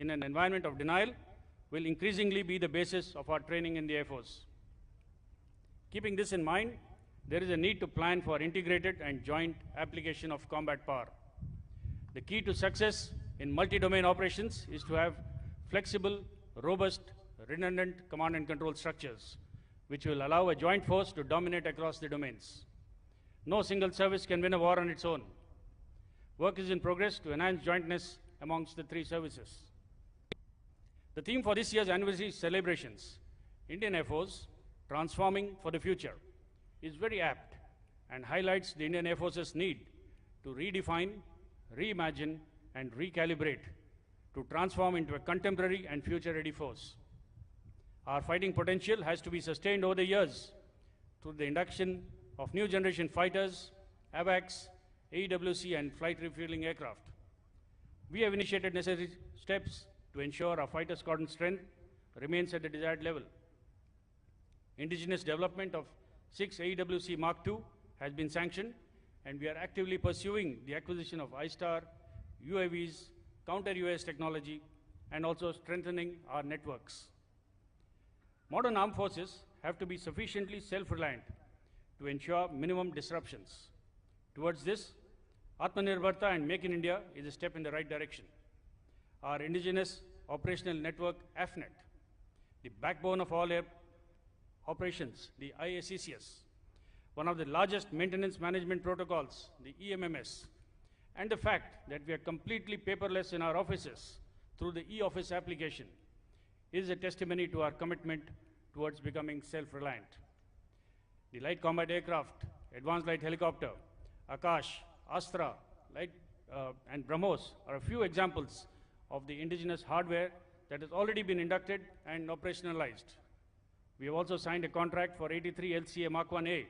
in an environment of denial will increasingly be the basis of our training in the Air Force. Keeping this in mind, there is a need to plan for integrated and joint application of combat power. The key to success in multi-domain operations is to have flexible, robust, redundant command and control structures, which will allow a joint force to dominate across the domains. No single service can win a war on its own. Work is in progress to enhance jointness amongst the three services. The theme for this year's anniversary celebrations, Indian Air Force, Transforming for the Future, is very apt and highlights the Indian Air Force's need to redefine, reimagine, and recalibrate to transform into a contemporary and future-ready force. Our fighting potential has to be sustained over the years through the induction of new generation fighters, AWACS, AEWC, and flight refueling aircraft. We have initiated necessary steps to ensure our fighter squadron strength remains at the desired level. Indigenous development of 6 AEWC Mark II has been sanctioned, and we are actively pursuing the acquisition of ISTAR, UAVs, counter-UAS technology, and also strengthening our networks. Modern armed forces have to be sufficiently self-reliant to ensure minimum disruptions. Towards this, Atmanirbharta and Make in India is a step in the right direction. Our indigenous operational network, AFNET, the backbone of all air operations, the IACCS, one of the largest maintenance management protocols, the EMMS, and the fact that we are completely paperless in our offices through the e-office application is a testimony to our commitment towards becoming self-reliant. The light combat aircraft, advanced light helicopter, Akash, Astra, and BrahMos are a few examples of the indigenous hardware that has already been inducted and operationalized. We have also signed a contract for 83 LCA Mark 1A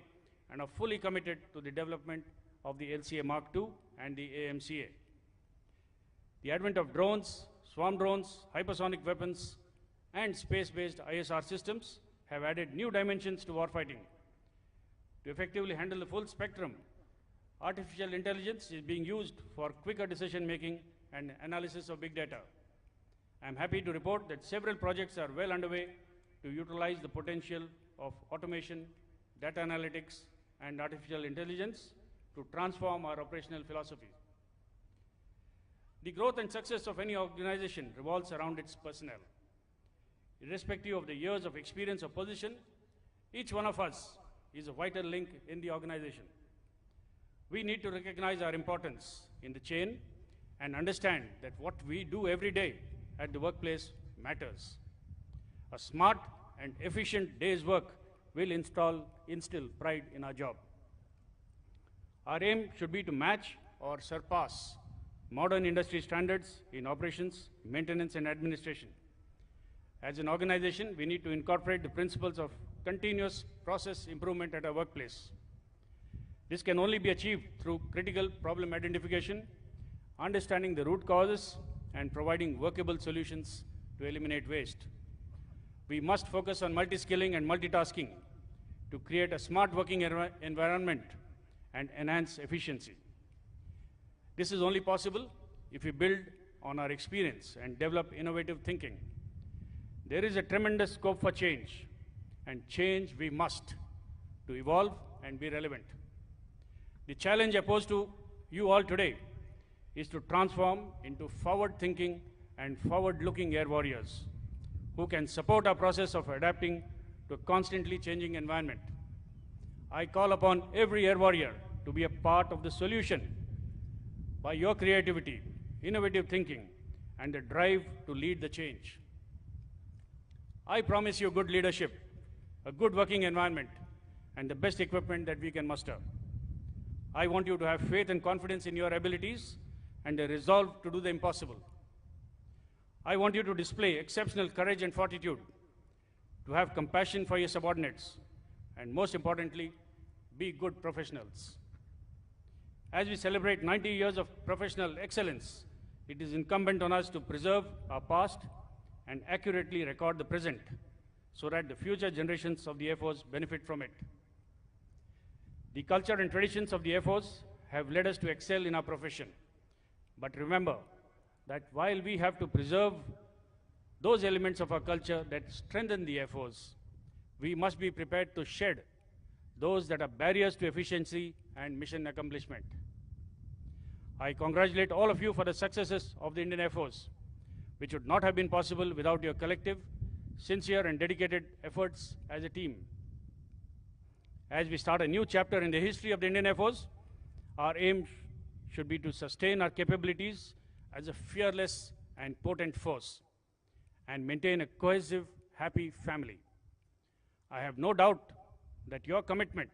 and are fully committed to the development of the LCA Mark II and the AMCA. The advent of drones, swarm drones, hypersonic weapons, and space-based ISR systems have added new dimensions to warfighting. To effectively handle the full spectrum, artificial intelligence is being used for quicker decision-making and analysis of big data. I am happy to report that several projects are well underway to utilize the potential of automation, data analytics, and artificial intelligence to transform our operational philosophy. The growth and success of any organization revolves around its personnel. Irrespective of the years of experience or position, each one of us is a vital link in the organization. We need to recognize our importance in the chain and understand that what we do every day at the workplace matters. A smart and efficient day's work will instill pride in our job. Our aim should be to match or surpass modern industry standards in operations, maintenance, and administration. As an organization, we need to incorporate the principles of continuous process improvement at our workplace. This can only be achieved through critical problem identification, understanding the root causes, and providing workable solutions to eliminate waste. We must focus on multi-skilling and multitasking to create a smart working environment and enhance efficiency. This is only possible if we build on our experience and develop innovative thinking. There is a tremendous scope for change, and change we must to evolve and be relevant. The challenge I pose to you all today is to transform into forward-thinking and forward-looking air warriors who can support our process of adapting to a constantly changing environment. I call upon every air warrior to be a part of the solution by your creativity, innovative thinking, and the drive to lead the change. I promise you good leadership, a good working environment, and the best equipment that we can muster. I want you to have faith and confidence in your abilities and a resolve to do the impossible. I want you to display exceptional courage and fortitude, to have compassion for your subordinates, and most importantly, be good professionals. As we celebrate 90 years of professional excellence, it is incumbent on us to preserve our past and accurately record the present so that the future generations of the Air Force benefit from it. The culture and traditions of the Air Force have led us to excel in our profession. But remember that while we have to preserve those elements of our culture that strengthen the Air Force, we must be prepared to shed those that are barriers to efficiency and mission accomplishment. I congratulate all of you for the successes of the Indian Air Force, which would not have been possible without your collective, sincere and dedicated efforts as a team. As we start a new chapter in the history of the Indian Air Force, our aim should be to sustain our capabilities as a fearless and potent force and maintain a cohesive, happy family. I have no doubt that your commitment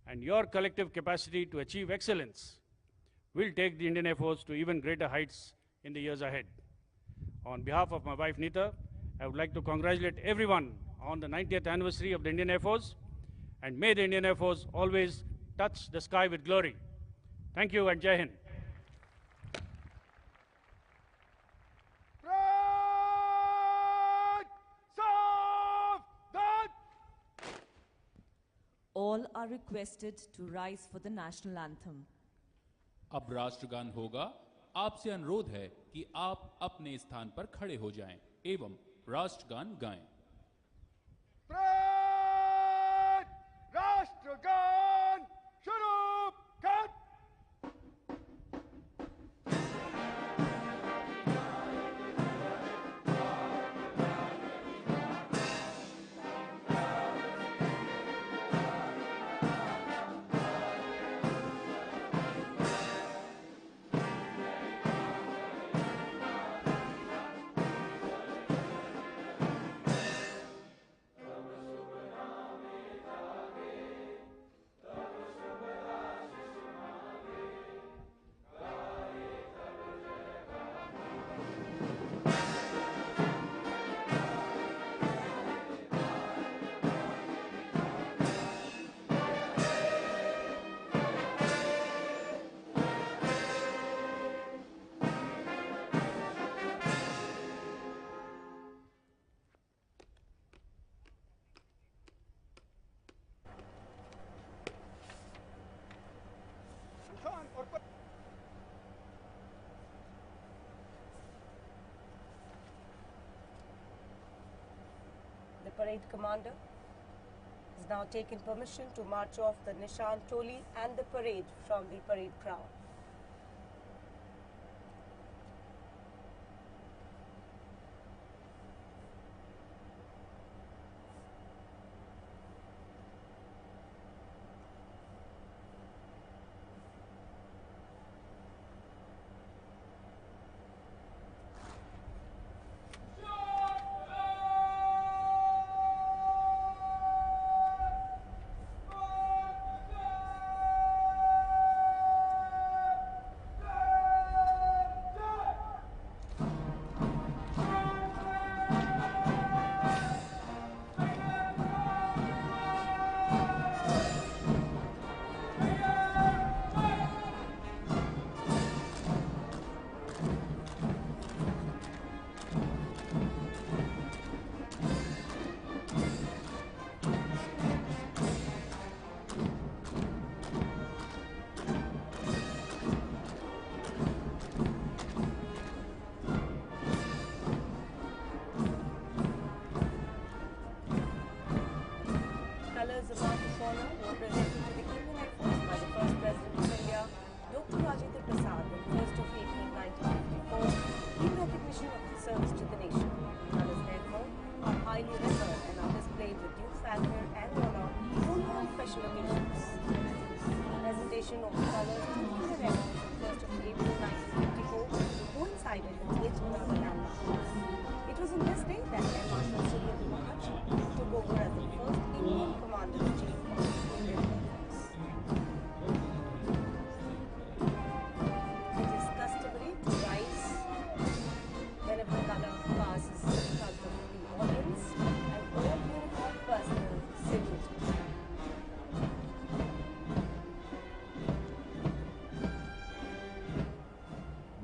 and your collective capacity to achieve excellence will take the Indian Air Force to even greater heights in the years ahead. On behalf of my wife Neeta, I would like to congratulate everyone on the 90th anniversary of the Indian Air Force, and may the Indian Air Force always touch the sky with glory. Thank you and Jai Hind. All are requested to rise for the national anthem. अब राष्ट्रगान होगा। आपसे अनुरोध है कि आप अपने स्थान पर खड़े हो जाएं एवं राष्ट्रगान गाएं। राष्ट्रगान शुरू कर। The parade commander has now taken permission to march off the Nishan Toli and the parade from the parade ground.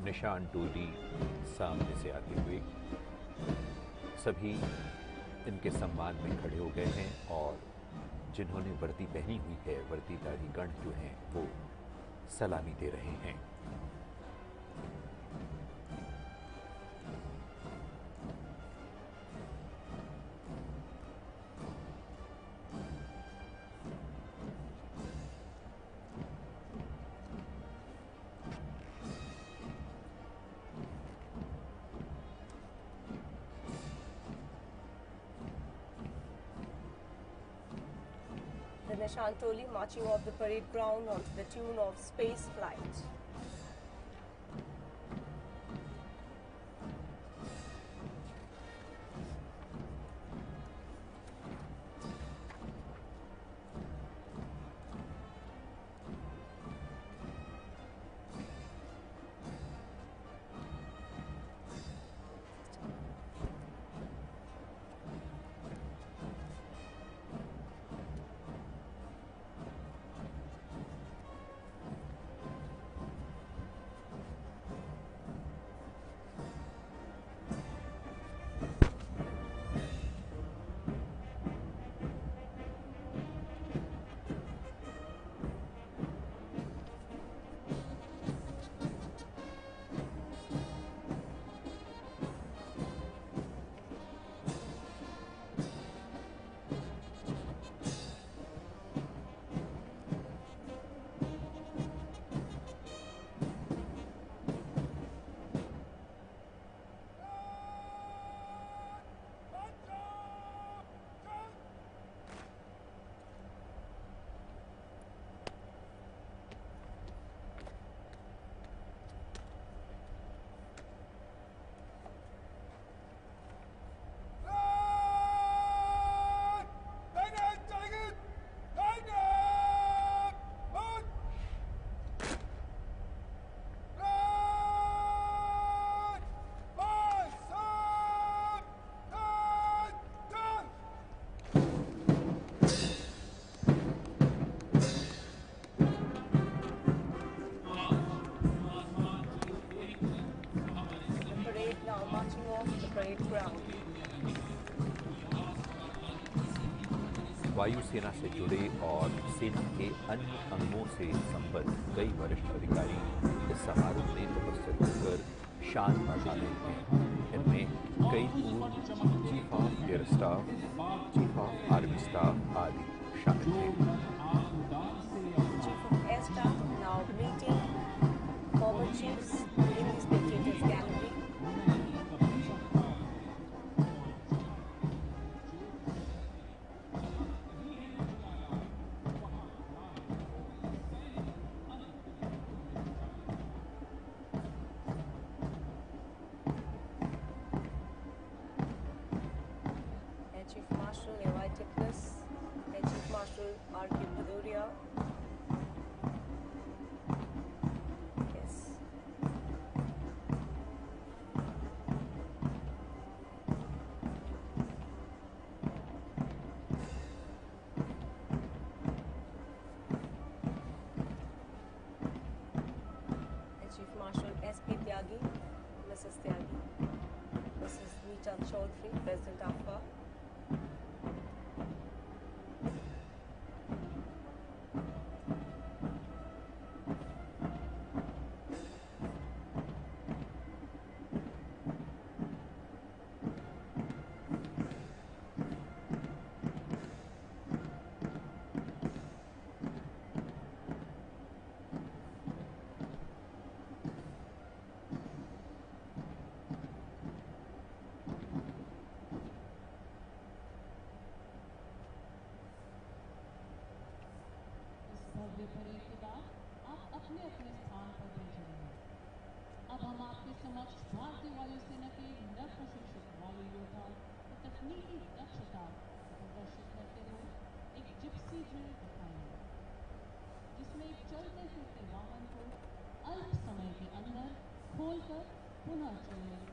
निशान टोली सामने से आते हुए सभी इनके सम्मान में खड़े हो गए हैं और जिन्होंने वर्दी पहनी हुई है वर्दीधारी गण जो हैं वो सलामी दे रहे हैं। Nishan Toli marching off the parade ground onto the tune of Space Flight. वायुसेना से जुड़े और सेना के अन्य अंगों से संबद्ध कई वरिष्ठ अधिकारी इस समारोह में उपस्थित होकर शान बढ़ा रहे हैं। इनमें कई पूर्व chief of air staff, chief of army staff आदि शामिल हैं। Chief of Air Staff now meeting former chiefs in the spectators gallery. Air Chief Marshal A.Y. Titmus, Air Chief Marshal R.K. Bhadoria. Yes. Air Chief Marshal S.P. Tyagi, Mrs. Tyagi, Mrs. Neeta Chaudhary, President AFA. Bhavya parade के बाद आप अपने अपने स्थान पर बैठ जाएंगे। अब हम आपके समक्ष भारतीय वायुसेना के नव प्रशिक्षित वायु योद्धाओं की तकनीकी दक्षता प्रदर्शित करते हुए एक जिप्सी ड्रिल दिखाएंगे, जिसमें एक चलते फिरते वाहन को अल्प समय के अंदर खोलकर पुनः चलें।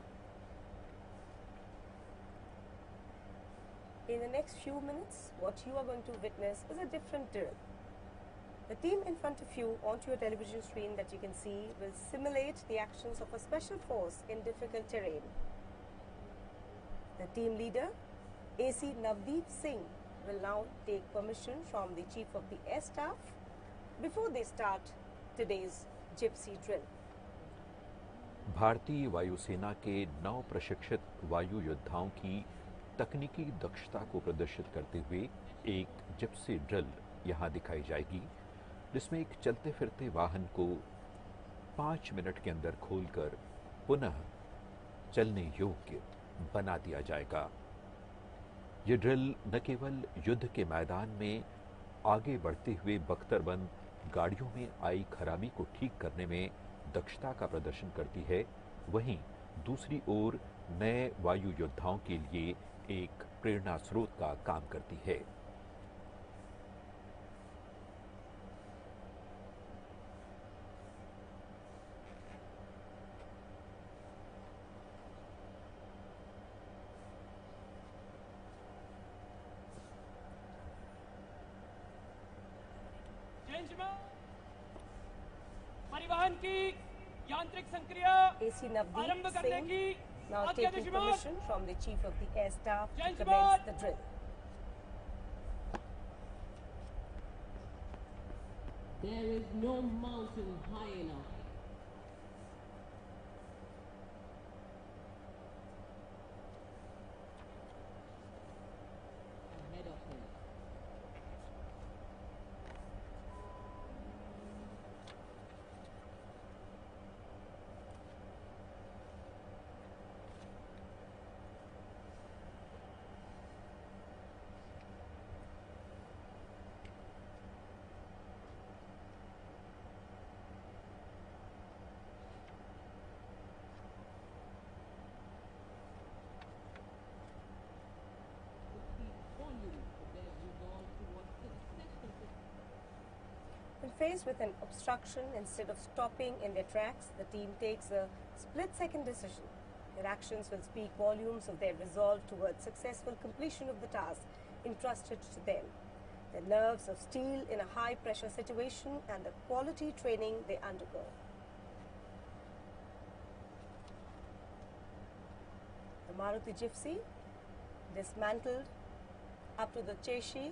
In the next few minutes, what you are going to witness is a different drill. The team in front of you onto your television screen that you can see will simulate the actions of a special force in difficult terrain. The team leader, AC Navdeep Singh, will now take permission from the Chief of the Air Staff before they start today's gypsy drill. भारतीय वायुसेना के नव प्रशिक्षित वायु योद्धाओं की तकनीकी दक्षता को प्रदर्शित करते हुए एक जिप्सी ड्रिल यहाँ दिखाई जाएगी, जिसमें एक चलते फिरते वाहन को 5 मिनट के अंदर खोलकर पुनः चलने योग्य बना दिया जाएगा। ये ड्रिल न केवल युद्ध के मैदान में आगे बढ़ते हुए बख्तरबंद गाड़ियों में आई खराबी को ठीक करने में दक्षता का प्रदर्शन करती है, वहीं दूसरी ओर नए वायु योद्धाओं के लिए एक प्रेरणा स्रोत का काम करती है। परिवहन की यांत्रिक संक्रिया AC Navdeep आरंभ करने Singh की now आज्ञा taking दीजिए। permission from the Chief of the Air Staff to Jai commence Jawan! the drill. There is no mountain high enough. Ahead of him. When faced with an obstruction, instead of stopping in their tracks, the team takes a split-second decision. Their actions will speak volumes of their resolve towards successful completion of the task entrusted to them. Their nerves of steel in a high-pressure situation and the quality training they undergo. The Maruti Gypsy, dismantled up to the chassis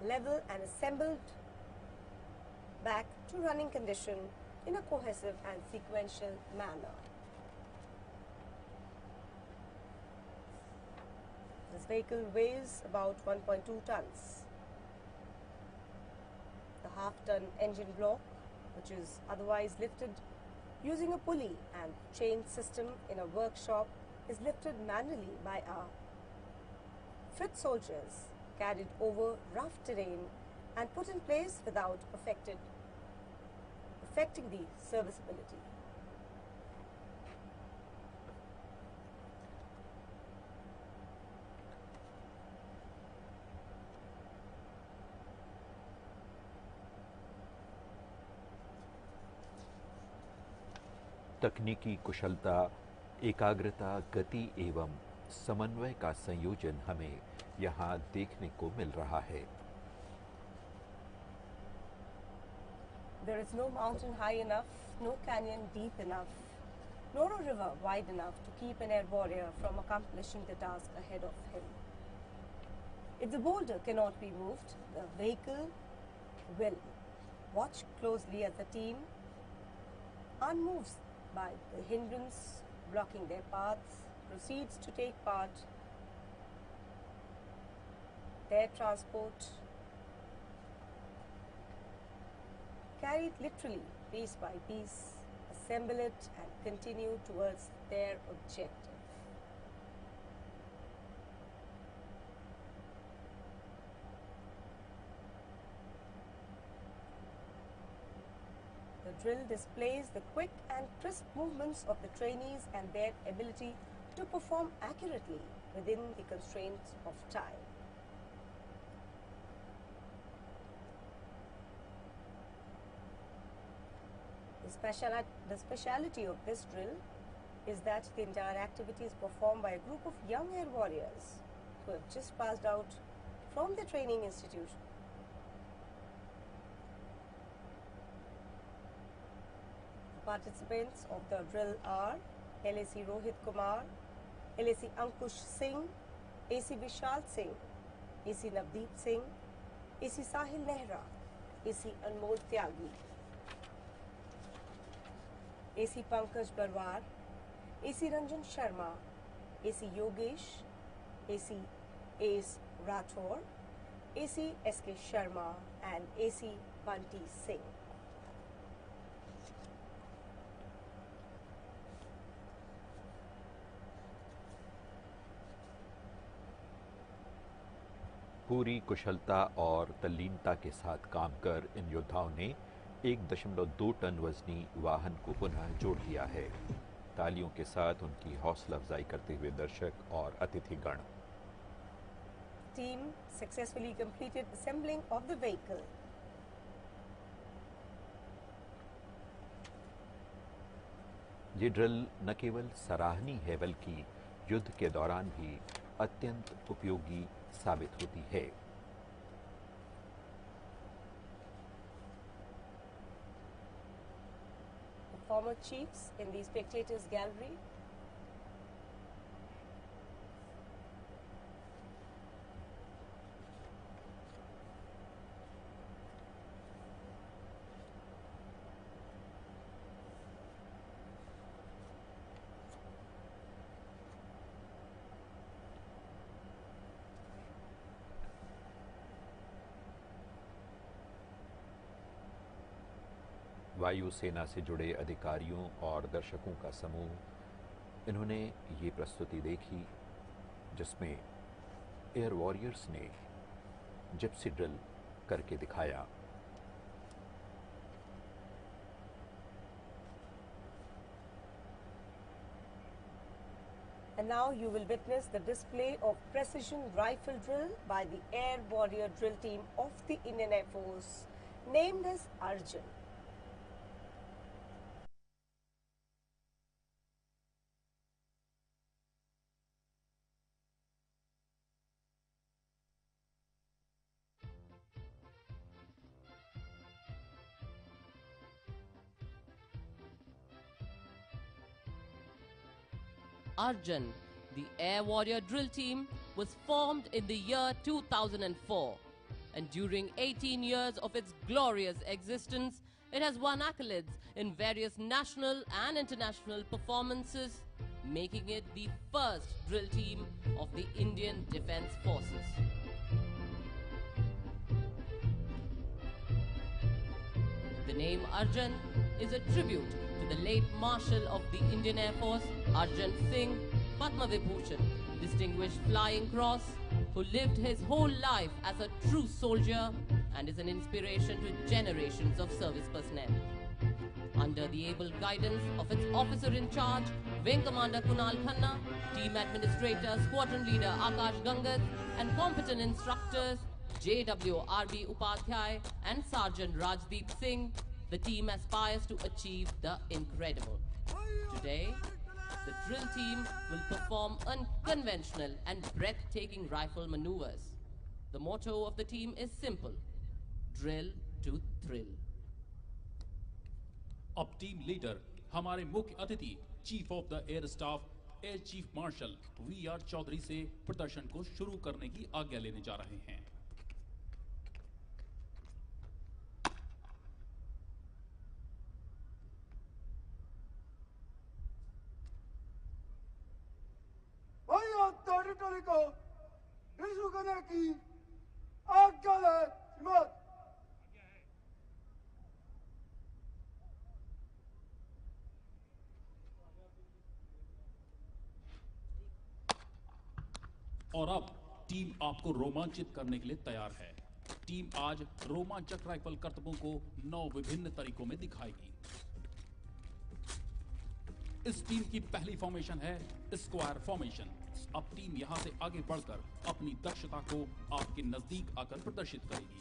level and assembled back to running condition in a cohesive and sequential manner. This vehicle weighs about 1.2 tons. The half-ton engine block, which is otherwise lifted using a pulley and chain system in a workshop, is lifted manually by our foot soldiers, carried over rough terrain and put in place without affecting the serviceability. तकनीकी कुशलता, एकाग्रता, गति एवं समन्वय का संयोजन हमें यहाँ देखने को मिल रहा है। There is no mountain high enough, no canyon deep enough, nor a river wide enough to keep an air warrior from accomplishing the task ahead of him. If the boulder cannot be moved, the vehicle will. Watch closely as the team unmoves by the hindrance blocking their paths, proceeds to take part their transport, carry it literally piece by piece, assemble it and continue towards their objective. The drill displays the quick and crisp movements of the trainees and their ability to perform accurately within the constraints of time. The speciality of this drill is that the entire activity is performed by a group of young air warriors who have just passed out from the training institution. The participants of the drill are LAC Rohit Kumar, LAC Ankush Singh, AC Vishal Singh, AC Navdeep Singh, AC Sahil Nehra, AC Anmol Tyagi, AC Pankaj Barwar, AC Ranjan Sharma, AC Yogesh, AC Ace Rathore, AC SK Sharma and AC Bunty Singh. पूरी कुशलता और तल्लीनता के साथ काम कर इन योद्धाओं ने 1.2 टन वजनी वाहन को पुनः जोड़ दिया है। तालियों के साथ उनकी हौसला अफजाई करते हुए दर्शक और अतिथिगण। Team successfully completed assembling of the vehicle. ये ड्रिल न केवल सराहनीय है बल्कि युद्ध के दौरान भी अत्यंत उपयोगी साबित होती है। Former chiefs in the spectators gallery. वायुसेना से जुड़े अधिकारियों और दर्शकों का समूह, इन्होंने ये प्रस्तुति देखी जिसमें एयर वॉरियर्स ने जिप्सी ड्रिल करके दिखाया। And now you will witness the display of precision rifle drill by the Air Warrior Drill Team of the Indian Air Force, named as Arjun. Arjun, the Air Warrior Drill Team, was formed in the year 2004, and during 18 years of its glorious existence, it has won accolades in various national and international performances, making it the first drill team of the Indian Defence Forces. The name Arjun is a tribute to the late Marshal of the Indian Air Force, Arjun Singh, Padma Vibhushan, Distinguished Flying Cross, who lived his whole life as a true soldier and is an inspiration to generations of service personnel. Under the able guidance of its officer in charge, Wing Commander Kunal Khanna, Team Administrator, Squadron Leader Akash Gangat, and competent instructors JWRB Upadhyay and Sergeant Rajdeep Singh, the team aspires to achieve the incredible. Today, the drill team will perform unconventional and breathtaking rifle maneuvers. The motto of the team is simple: drill to thrill. अब team leader हमारे मुख्य अतिथि chief of the air staff air chief marshal V R. Chaudhari से प्रदर्शन को शुरू करने की आज्ञा लेने जा रहे हैं। टेरिटरी को इशू करने की आज्ञा है श्रीमद। और अब टीम आपको रोमांचित करने के लिए तैयार है। टीम आज रोमांचक राइफल करतबों को 9 विभिन्न तरीकों में दिखाएगी। इस टीम की पहली फॉर्मेशन है स्क्वायर फॉर्मेशन। अब टीम यहां से आगे बढ़कर अपनी दक्षता को आपके नजदीक आकर प्रदर्शित करेगी।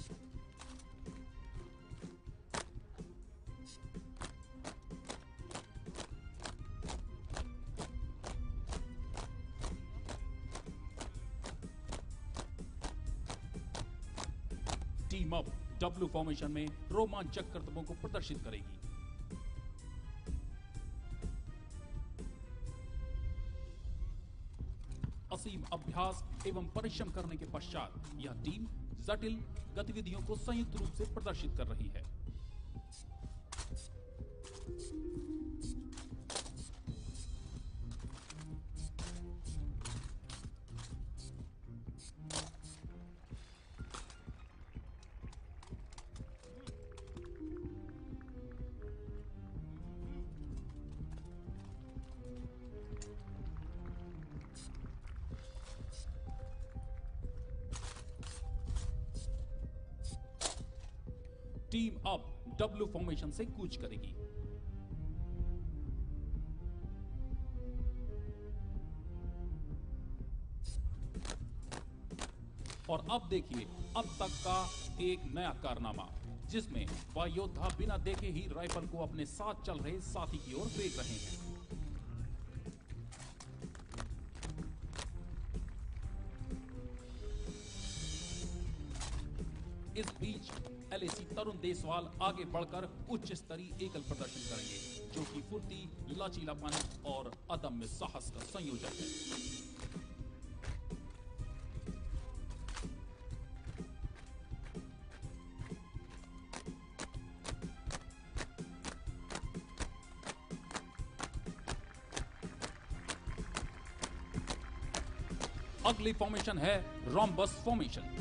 टीम अब डब्ल्यू फॉर्मेशन में रोमांचक करतबों को प्रदर्शित करेगी। असीम अभ्यास एवं परिश्रम करने के पश्चात यह टीम जटिल गतिविधियों को संयुक्त रूप से प्रदर्शित कर रही है। टीम अब डब्ल्यू फॉर्मेशन से कूच करेगी। और अब देखिए अब तक का एक नया कारनामा, जिसमें वह योद्धा बिना देखे ही राइफल को अपने साथ चल रहे साथी की ओर फेंक रहे हैं। इस बीच एलएसी तरुण देसवाल आगे बढ़कर उच्च स्तरीय एकल प्रदर्शन करेंगे, जो कि फुर्ती, लचीलापन और अदम्य साहस का संयोजन है। अगली फॉर्मेशन है रोम्बस फॉर्मेशन।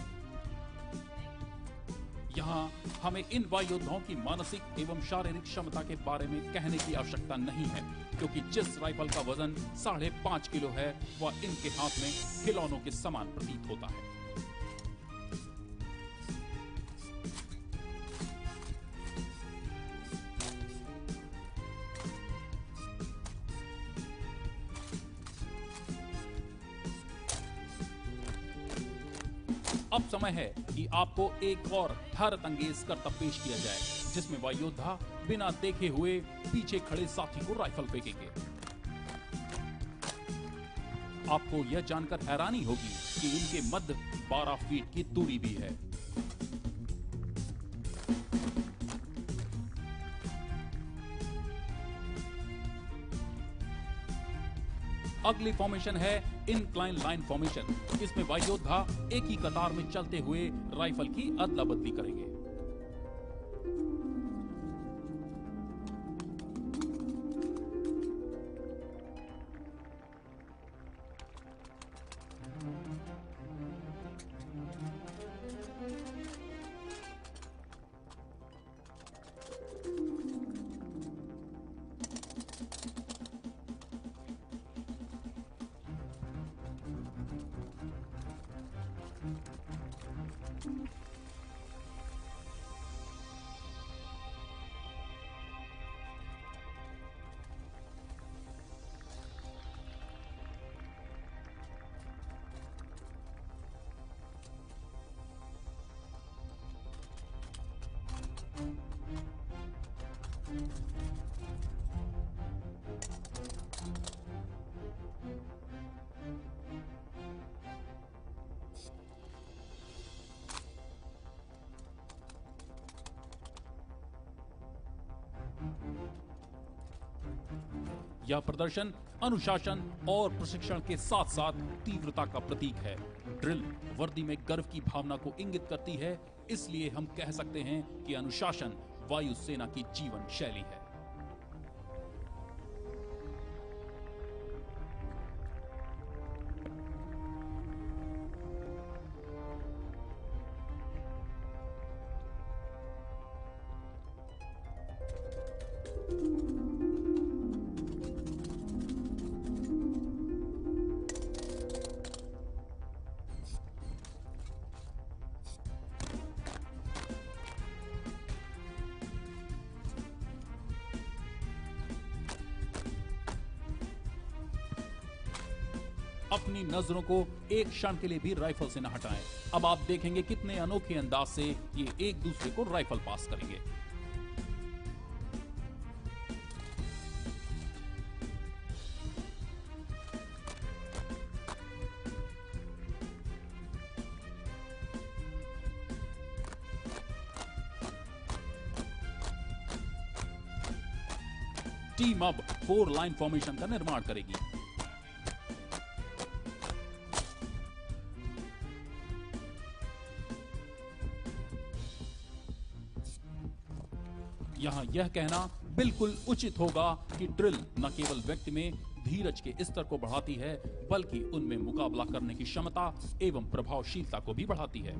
यहां हमें इन वायु योद्धाओं की मानसिक एवं शारीरिक क्षमता के बारे में कहने की आवश्यकता नहीं है, क्योंकि जिस राइफल का वजन 5.5 किलो है वह इनके हाथ में खिलौनों के समान प्रतीत होता है। अब समय है कि आपको एक और हैरतअंगेज करतब पेश किया जाए, जिसमें वह योद्धा बिना देखे हुए पीछे खड़े साथी को राइफल फेंकेंगे। आपको यह जानकर हैरानी होगी कि इनके मध्य 12 फीट की दूरी भी है। अगली फॉर्मेशन है इनक्लाइन लाइन फॉर्मेशन। इसमें वायु योद्धा एक ही कतार में चलते हुए राइफल की अदला बदली करेंगे। यह प्रदर्शन अनुशासन और प्रशिक्षण के साथ साथ तीव्रता का प्रतीक है। ड्रिल वर्दी में गर्व की भावना को इंगित करती है, इसलिए हम कह सकते हैं कि अनुशासन वायु सेना की जीवन शैली है। अपनी नजरों को एक क्षण के लिए भी राइफल से न हटाएं। अब आप देखेंगे कितने अनोखे अंदाज से ये एक दूसरे को राइफल पास करेंगे। टीम अब 4 लाइन फॉर्मेशन का निर्माण करेगी। यहाँ यह कहना बिल्कुल उचित होगा कि ड्रिल न केवल व्यक्ति में धीरज के स्तर को बढ़ाती है, बल्कि उनमें मुकाबला करने की क्षमता एवं प्रभावशीलता को भी बढ़ाती है।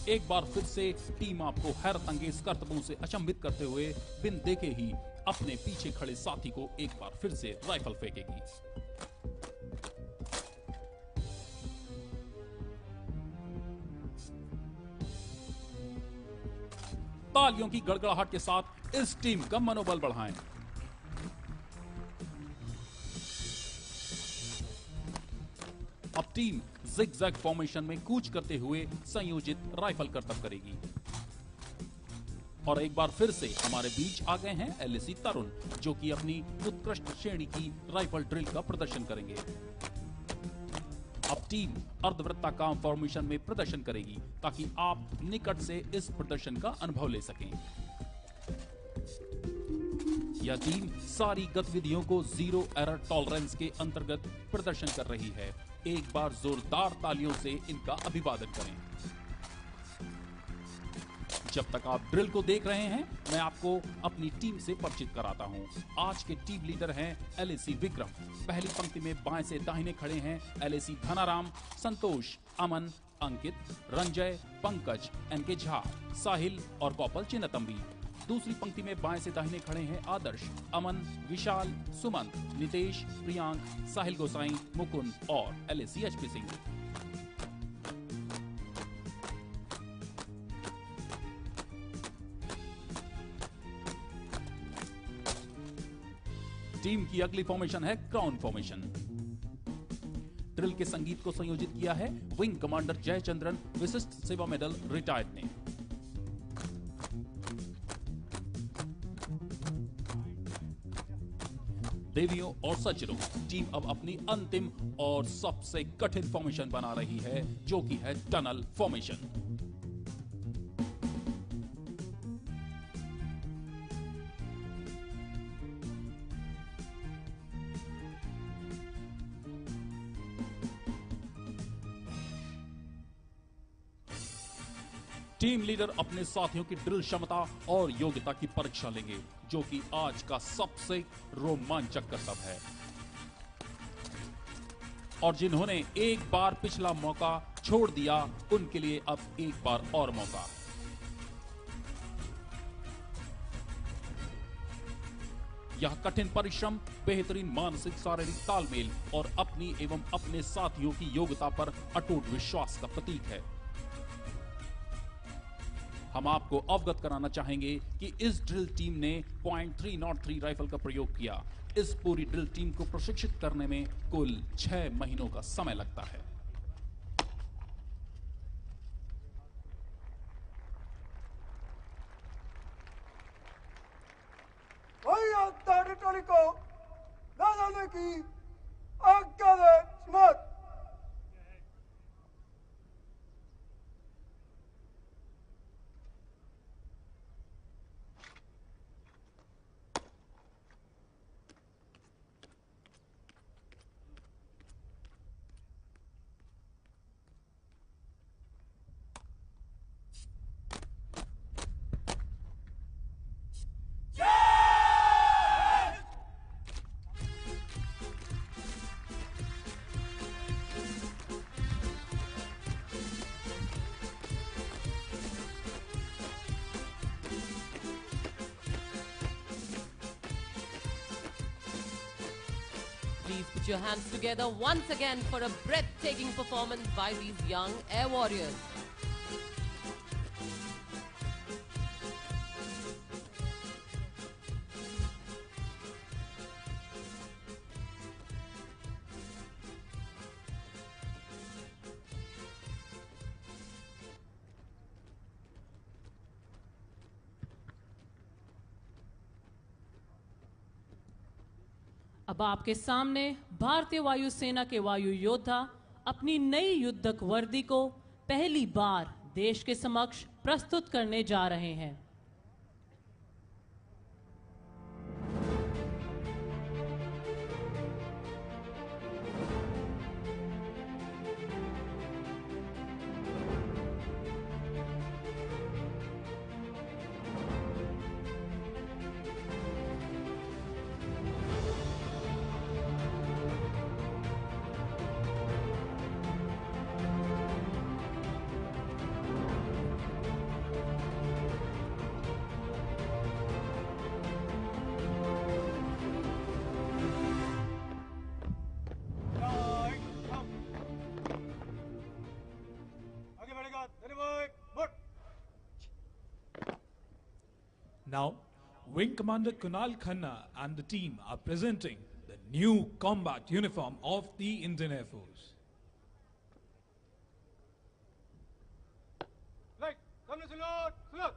एक बार फिर से टीम आपको हैरत अंगेज करतबों से अचंभित करते हुए बिन देखे ही अपने पीछे खड़े साथी को एक बार फिर से राइफल फेंकेगी। तालियों की गड़गड़ाहट के साथ इस टीम का मनोबल बढ़ाएं। अब टीम जिगजैग फॉर्मेशन में कूच करते हुए संयोजित राइफल करतब करेगी। और एक बार फिर से हमारे बीच आ गए हैं एलएसी तरुण, जो कि अपनी उत्कृष्ट श्रेणी की राइफल ड्रिल का प्रदर्शन करेंगे। अब टीम अर्धवृत्ताकार फॉर्मेशन में प्रदर्शन करेगी ताकि आप निकट से इस प्रदर्शन का अनुभव ले सकें। यह टीम सारी गतिविधियों को जीरो एरर टॉलरेंस के अंतर्गत प्रदर्शन कर रही है। एक बार जोरदार तालियों से इनका अभिवादन करें। जब तक आप ड्रिल को देख रहे हैं, मैं आपको अपनी टीम से परिचित कराता हूं। आज के टीम लीडर हैं एलएसी विक्रम। पहली पंक्ति में बाएं से दाहिने खड़े हैं एलएसी धनाराम, संतोष, अमन, अंकित, रंजय, पंकज, एनके झा, साहिल और कौपल चिन्नतंबी। दूसरी पंक्ति में बाएं से दाहिने खड़े हैं आदर्श, अमन, विशाल, सुमंत, नितेश, प्रियांक, साहिल गोसाई, मुकुंद और एलएसी एचपी सिंह। टीम की अगली फॉर्मेशन है क्राउन फॉर्मेशन। ड्रिल के संगीत को संयोजित किया है विंग कमांडर जयचंद्रन, विशिष्ट सेवा मेडल, रिटायर्ड ने। देवियों और सचरों, टीम अब अपनी अंतिम और सबसे कठिन फॉर्मेशन बना रही है, जो कि है टनल फॉर्मेशन। टीम लीडर अपने साथियों की ड्रिल क्षमता और योग्यता की परीक्षा लेंगे, जो कि आज का सबसे रोमांचक कर्तव्य है। और जिन्होंने एक बार पिछला मौका छोड़ दिया, उनके लिए अब एक बार और मौका। यह कठिन परिश्रम, बेहतरीन मानसिक शारीरिक तालमेल और अपनी एवं अपने साथियों की योग्यता पर अटूट विश्वास का प्रतीक है। हम आपको अवगत कराना चाहेंगे कि इस ड्रिल टीम ने .303 राइफल का प्रयोग किया। इस पूरी ड्रिल टीम को प्रशिक्षित करने में कुल 6 महीनों का समय लगता है। भैया टेरिटरी को न जाने की आज्ञा दे मत। Please put your hands together once again for a breathtaking performance by these young air warriors. अब आपके सामने भारतीय वायुसेना के वायु योद्धा अपनी नई युद्धक वर्दी को पहली बार देश के समक्ष प्रस्तुत करने जा रहे हैं। Now, Wing Commander Kunal Khanna and the team are presenting the new combat uniform of the Indian Air Force. Right, सामने salute.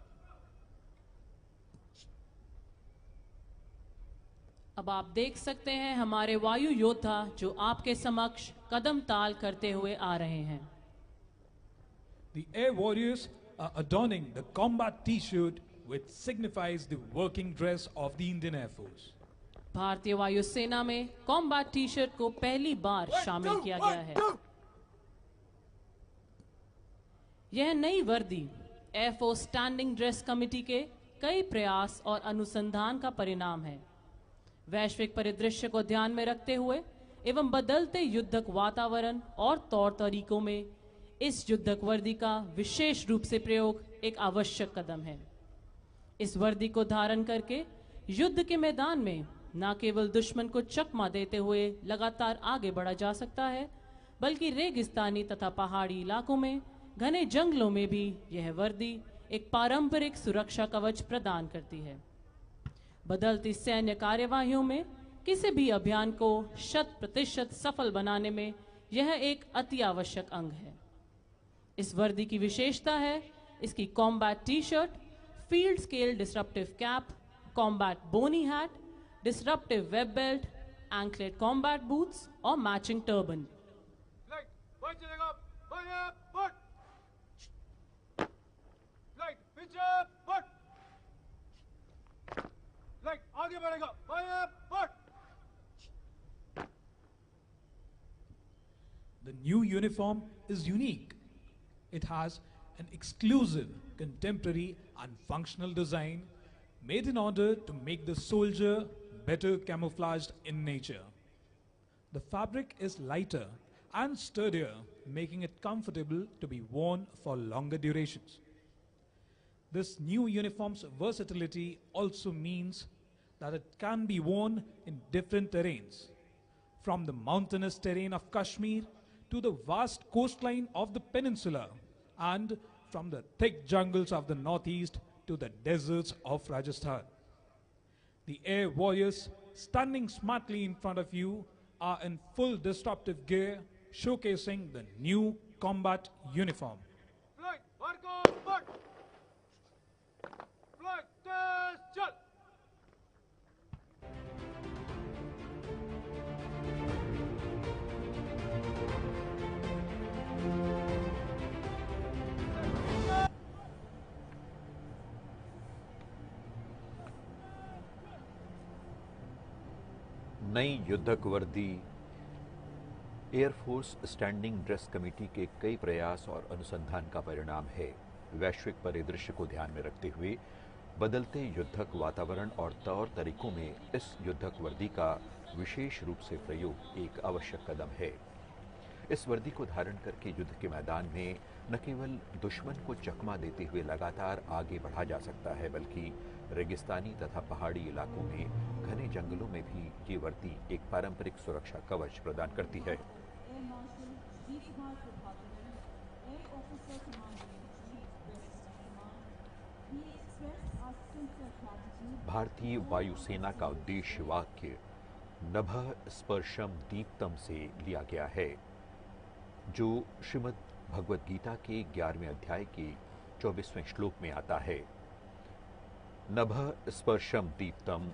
अब आप देख सकते हैं हमारे वायु योद्धा जो आपके समक्ष कदम ताल करते हुए आ रहे हैं. The Air Warriors are adorning the combat T-shirt which signifies the working dress of the Indian Air Force. भारतीय वायुसेना में कॉम्बैट टी शर्ट को पहली बार शामिल किया गया है. यह नई वर्दी एयरफोर्स स्टैंडिंग ड्रेस कमेटी के कई प्रयास और अनुसंधान का परिणाम है. वैश्विक परिदृश्य को ध्यान में रखते हुए एवं बदलते युद्धक वातावरण और तौर तरीकों में इस युद्धक वर्दी का विशेष रूप से प्रयोग एक आवश्यक कदम है. इस वर्दी को धारण करके युद्ध के मैदान में न केवल दुश्मन को चकमा देते हुए लगातार आगे बढ़ा जा सकता है, बल्कि रेगिस्तानी तथा पहाड़ी इलाकों में घने जंगलों में भी यह वर्दी एक पारंपरिक सुरक्षा कवच प्रदान करती है. बदलती सैन्य कार्यवाहियों में किसी भी अभियान को 100% सफल बनाने में यह एक अति आवश्यक अंग है. इस वर्दी की विशेषता है इसकी combat T shirt, field scale disruptive cap, combat boonie hat, disruptive web belt, anklet combat boots और मैचिंग टर्बन. आगे बढ़ेगा. Fire foot. The new uniform is unique. It has an exclusive, contemporary and functional design made in order to make the soldier better camouflaged in nature. The fabric is lighter and sturdier, making it comfortable to be worn for longer durations. This new uniform's versatility also means that it can be worn in different terrains, from the mountainous terrain of Kashmir to the vast coastline of the peninsula, and from the thick jungles of the northeast to the deserts of Rajasthan. The Air Warriors standing smartly in front of you are in full disruptive gear, showcasing the new combat uniform. Flight, Marco, but. Flight, test, chal. नई युद्धक वर्दी air force standing dress committee के कई प्रयास और अनुसंधान का परिणाम है. वैश्विक परिदृश्य को ध्यान में रखते हुए बदलते युद्धक वातावरण और तौर तरीकों में इस युद्धक वर्दी का विशेष रूप से प्रयोग एक आवश्यक कदम है. इस वर्दी को धारण करके युद्ध के मैदान में न केवल दुश्मन को चकमा देते हुए लगातार आगे बढ़ा जा सकता है, बल्कि रेगिस्तानी तथा पहाड़ी इलाकों में घने जंगलों में भी ये वर्दी एक पारंपरिक सुरक्षा कवच प्रदान करती है. भारतीय वायुसेना का उद्देश्य वाक्य नभः स्पर्शम दीप्तम से लिया गया है, जो श्रीमद् भगवद गीता के 11वें अध्याय के 24वें श्लोक में आता है. नभः स्पर्शम दीप्तम